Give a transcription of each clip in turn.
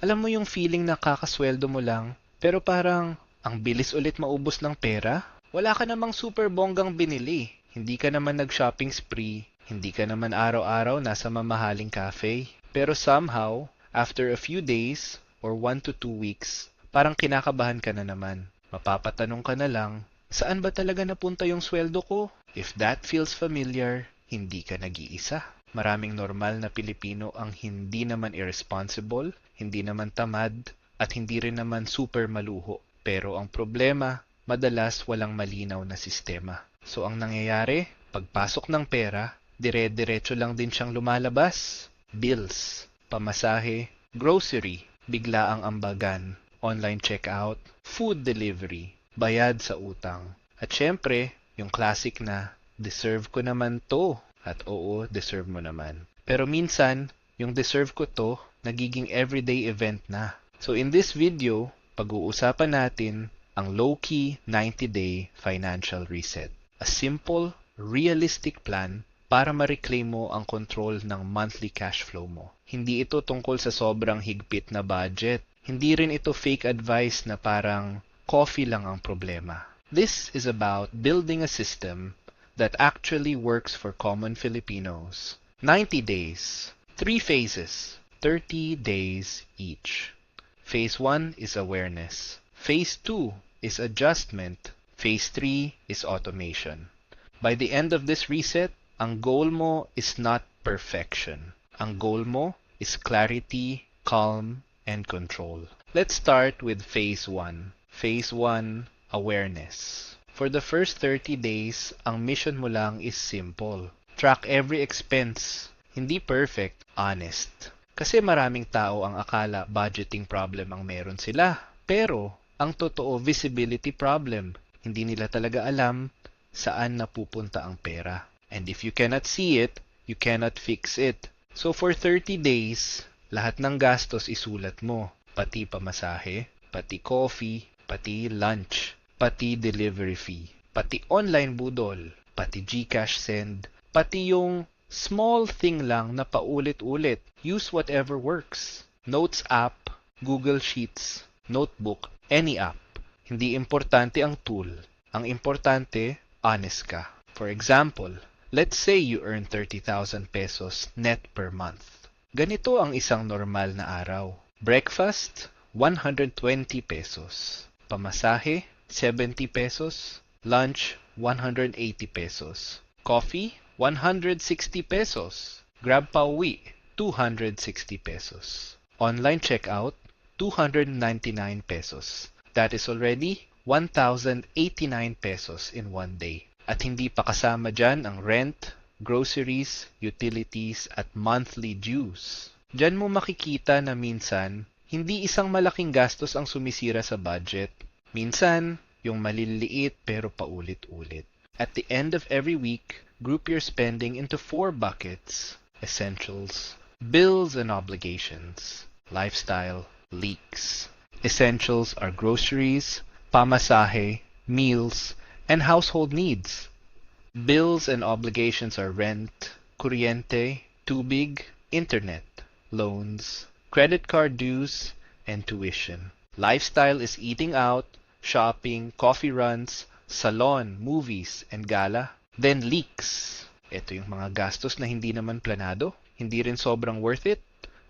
Alam mo yung feeling na kakasweldo mo lang, pero parang ang bilis ulit maubos ng pera? Wala ka namang super bonggang binili. Hindi ka naman nag-shopping spree. Hindi ka naman araw-araw nasa mamahaling cafe. Pero somehow, after a few days or 1 to 2 weeks, parang kinakabahan ka na naman. Mapapatanong ka na lang, saan ba talaga napunta yung sweldo ko? If that feels familiar, hindi ka nag-iisa. Maraming normal na Pilipino ang hindi naman irresponsible, hindi naman tamad, at hindi rin naman super maluho. Pero ang problema, madalas walang malinaw na sistema. So ang nangyayari, pagpasok ng pera, dire-diretso lang din siyang lumalabas. Bills, pamasahe, grocery, bigla ang ambagan, online checkout, food delivery, bayad sa utang. At syempre, yung classic na, deserve ko naman to. At oo, deserve mo naman. Pero minsan, yung deserve ko to, nagiging everyday event na. So in this video, pag-uusapan natin ang low-key 90-day financial reset. A simple, realistic plan para ma-reclaim mo ang control ng monthly cash flow mo. Hindi ito tungkol sa sobrang higpit na budget. Hindi rin ito fake advice na parang coffee lang ang problema. This is about building a system that actually works for common Filipinos. 90 days, 3 phases, 30 days each. Phase 1 is awareness. Phase 2 is adjustment. Phase 3 is automation. By the end of this reset, ang goal mo is not perfection. Ang goal mo is clarity, calm, and control. Let's start with Phase 1. Phase 1, awareness. For the first 30 days, ang mission mo lang is simple. Track every expense. Hindi perfect, honest. Kasi maraming tao ang akala budgeting problem ang meron sila. Pero, ang totoo visibility problem. Hindi nila talaga alam saan napupunta ang pera. And if you cannot see it, you cannot fix it. So for 30 days, lahat ng gastos isulat mo. Pati pamasahe, pati coffee, pati lunch, pati delivery fee, pati online budol, pati GCash send, pati yung small thing lang na paulit-ulit. Use whatever works. Notes app, Google Sheets, notebook, any app. Hindi importante ang tool. Ang importante, honest ka. For example, let's say you earn 30,000 pesos net per month. Ganito ang isang normal na araw. Breakfast, 120 pesos. Pamasahe, 70 pesos. Lunch, 180 pesos. Coffee, 160 pesos. Grab pauwi, 260 pesos. Online checkout, 299 pesos. That is already 1,089 pesos in one day. At hindi pa kasama dyan ang rent, groceries, utilities, at monthly dues. Dyan mo makikita na minsan, hindi isang malaking gastos ang sumisira sa budget. Minsan, yung maliliit pero paulit-ulit. At the end of every week, group your spending into 4 buckets. Essentials, bills and obligations, lifestyle, leaks. Essentials are groceries, pamasahe, meals, and household needs. Bills and obligations are rent, kuryente, tubig, internet, loans, credit card dues, and tuition. Lifestyle is eating out, shopping, coffee runs, salon, movies, and gala. Then leaks. Ito yung mga gastos na hindi naman planado, hindi rin sobrang worth it,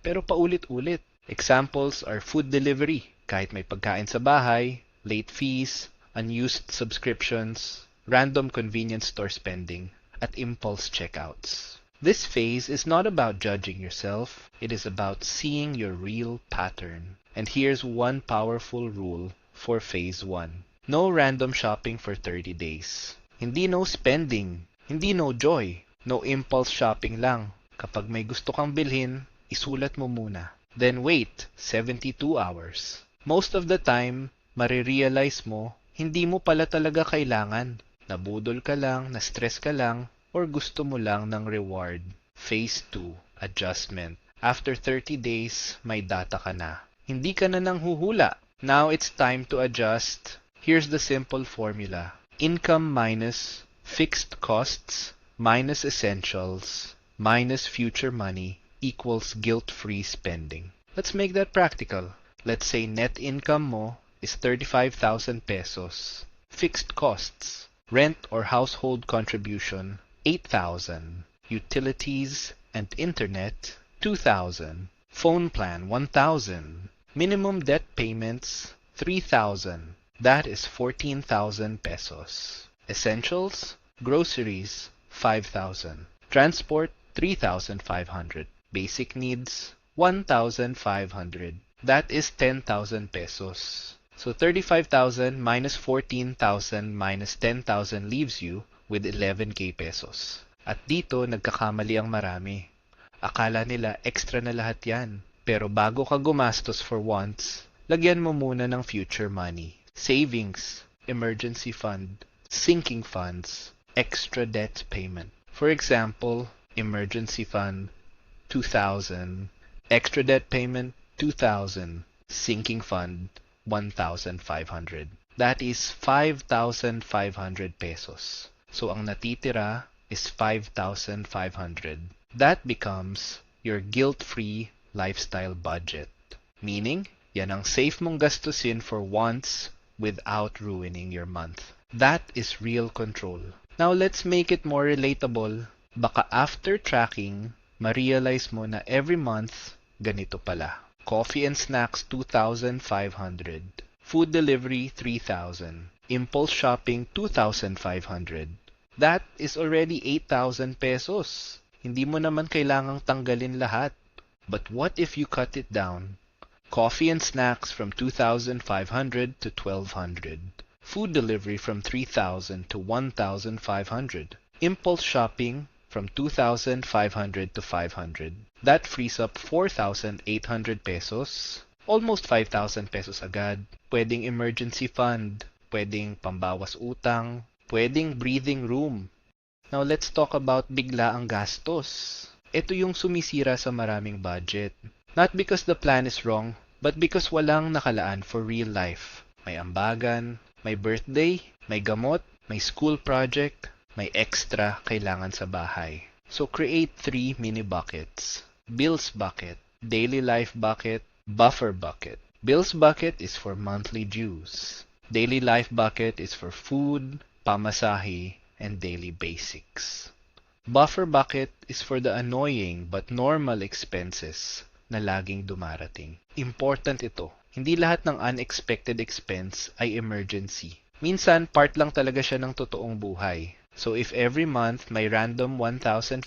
pero paulit-ulit. Examples are food delivery, kahit may pagkain sa bahay, late fees, unused subscriptions, random convenience store spending, at impulse checkouts. This phase is not about judging yourself, it is about seeing your real pattern. And here's one powerful rule for phase 1. No random shopping for 30 days. Hindi no spending, hindi no joy, no impulse shopping lang. Kapag may gusto kang bilhin, isulat mo muna. Then wait 72 hours. Most of the time, marirealize mo, hindi mo pala talaga kailangan. Nabudol ka lang, na-stress ka lang, or gusto mo lang ng reward. Phase 2, adjustment. After 30 days, may data ka na. Hindi ka na nanghuhula. Now it's time to adjust. Here's the simple formula. Income minus fixed costs minus essentials minus future money equals guilt-free spending. Let's make that practical. Let's say net income mo is 35,000 pesos. Fixed costs, rent or household contribution, 8,000. Utilities and internet, 2,000. Phone plan, 1,000. Minimum debt payments, 3,000. That is 14,000 pesos. Essentials, groceries, 5,000. Transport, 3,500. Basic needs, 1,500. That is 10,000 pesos. So 35,000 minus 14,000 minus 10,000 leaves you with 11k pesos. At dito, nagkakamali ang marami. Akala nila extra na lahat yan. Pero bago ka gumastos for wants, lagyan mo muna ng future money. Savings, emergency fund, sinking funds, extra debt payment. For example, emergency fund, 2,000. Extra debt payment, 2,000. Sinking fund, 1,500. That is 5,500 pesos. So ang natitira is 5,500. That becomes your guilt-free lifestyle budget. Meaning, yan ang safe mong gastusin for wants without ruining your month. That is real control. Now let's make it more relatable. Baka after tracking, ma-realize mo na every month, ganito pala. Coffee and snacks, 2,500. Food delivery, 3,000. Impulse shopping, 2,500. That is already 8,000 pesos. Hindi mo naman kailangang tanggalin lahat. But what if you cut it down? Coffee and snacks from 2,500 to 1,200. Food delivery from 3,000 to 1,500. Impulse shopping from 2,500 to 500. That frees up 4,800 pesos. Almost 5,000 pesos agad. Pwedeng emergency fund. Pwedeng pambawas utang. Pwedeng breathing room. Now let's talk about bigla ang gastos. Ito yung sumisira sa maraming budget. Not because the plan is wrong, but because walang nakalaan for real life. May ambagan, may birthday, may gamot, may school project, may extra kailangan sa bahay. So create 3 mini buckets. Bills bucket, daily life bucket, buffer bucket. Bills bucket is for monthly dues. Daily life bucket is for food, pamasahe, and daily basics. Buffer bucket is for the annoying but normal expenses na laging dumarating. Important ito. Hindi lahat ng unexpected expense ay emergency. Minsan, part lang talaga siya ng totoong buhay. So if every month may random 1,500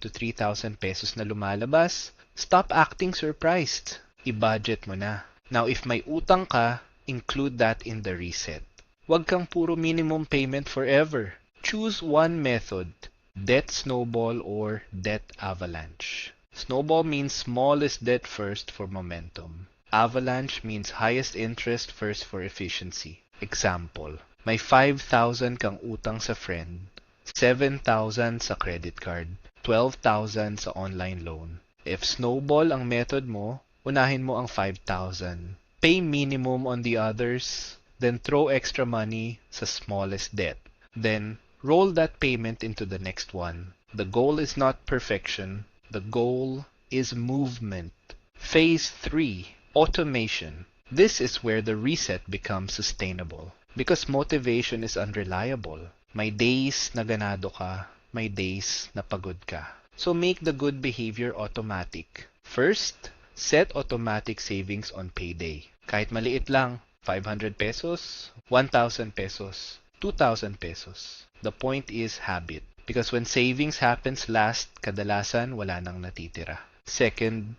to 3,000 pesos na lumalabas, stop acting surprised. I-budget mo na. Now if may utang ka, include that in the reset. Huwag kang puro minimum payment forever. Choose one method, debt snowball or debt avalanche. Snowball means smallest debt first for momentum. Avalanche means highest interest first for efficiency. Example, may 5,000 kang utang sa friend, 7,000 sa credit card, 12,000 sa online loan. If snowball ang method mo, unahin mo ang 5,000. Pay minimum on the others, then throw extra money sa smallest debt. Then, roll that payment into the next one. The goal is not perfection. The goal is movement. Phase 3, automation. This is where the reset becomes sustainable. Because motivation is unreliable. May days na ganado ka, may days na pagod ka. So make the good behavior automatic. First, set automatic savings on payday. Kahit maliit lang, 500 pesos, 1,000 pesos, 2,000 pesos. The point is habit. Because when savings happens last, kadalasan wala nang natitira. Second,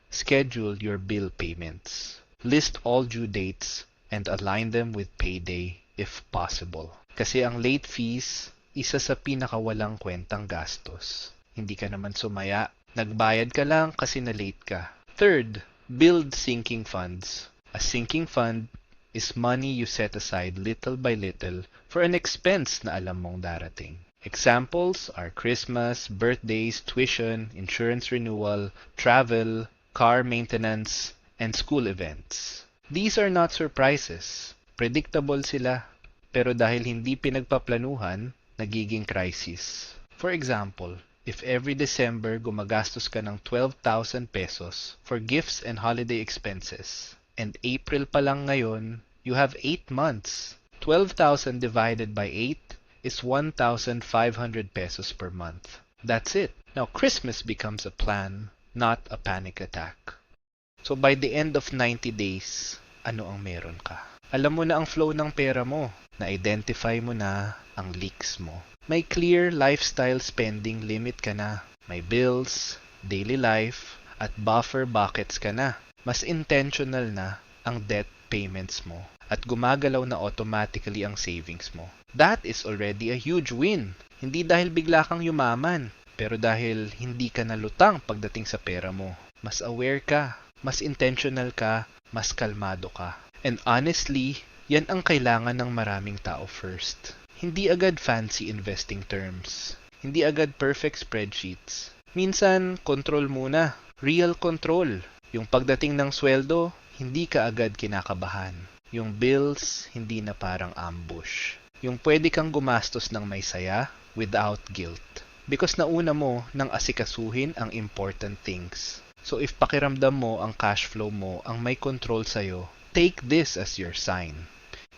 schedule your bill payments. List all due dates and align them with payday if possible. Kasi ang late fees, isa sa pinakawalang kwentang gastos. Hindi ka naman sumaya. Nagbayad ka lang kasi na-late ka. Third, build sinking funds. A sinking fund is money you set aside little by little for an expense na alam mong darating. Examples are Christmas, birthdays, tuition, insurance renewal, travel, car maintenance, and school events. These are not surprises. Predictable sila. Pero dahil hindi pinagpaplanuhan, nagiging crisis. For example, If every December gumagastos ka ng 12,000 pesos for gifts and holiday expenses, and April pa lang ngayon, you have 8 months. 12,000 divided by 8 is 1,500 pesos per month. That's it. Now Christmas becomes a plan, not a panic attack. So by the end of 90 days, ano ang meron ka? Alam mo na ang flow ng pera mo. Na-identify mo na ang leaks mo. May clear lifestyle spending limit ka na. May bills, daily life, at buffer buckets ka na. Mas intentional na ang debt payments mo. At gumagalaw na automatically ang savings mo. That is already a huge win. Hindi dahil bigla kang yumaman, pero dahil hindi ka nalutang pagdating sa pera mo. Mas aware ka, mas intentional ka, mas kalmado ka. And honestly, yan ang kailangan ng maraming tao first. Hindi agad fancy investing terms. Hindi agad perfect spreadsheets. Minsan, control muna. Real control. Yung pagdating ng sweldo, hindi ka agad kinakabahan. Yung bills, hindi na parang ambush. Yung pwede kang gumastos ng may saya without guilt. Because nauna mo nang asikasuhin ang important things. So if pakiramdam mo ang cash flow mo ang may control sa'yo, take this as your sign.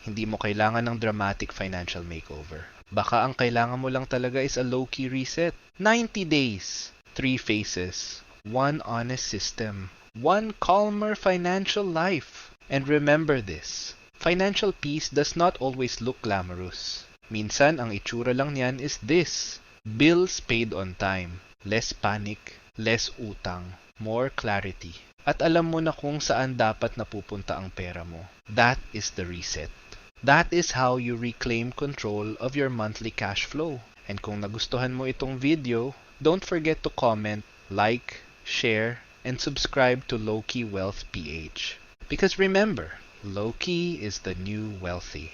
Hindi mo kailangan ng dramatic financial makeover. Baka ang kailangan mo lang talaga is a low-key reset. 90 days, 3 phases, 1 honest system, 1 calmer financial life. And remember this, financial peace does not always look glamorous. Minsan, ang itsura lang niyan is this. Bills paid on time, less panic, less utang, more clarity. At alam mo na kung saan dapat napupunta ang pera mo. That is the reset. That is how you reclaim control of your monthly cash flow. And kung nagustuhan mo itong video, don't forget to comment, like, share, and subscribe to Low Key Wealth PH. Because remember, low key is the new wealthy.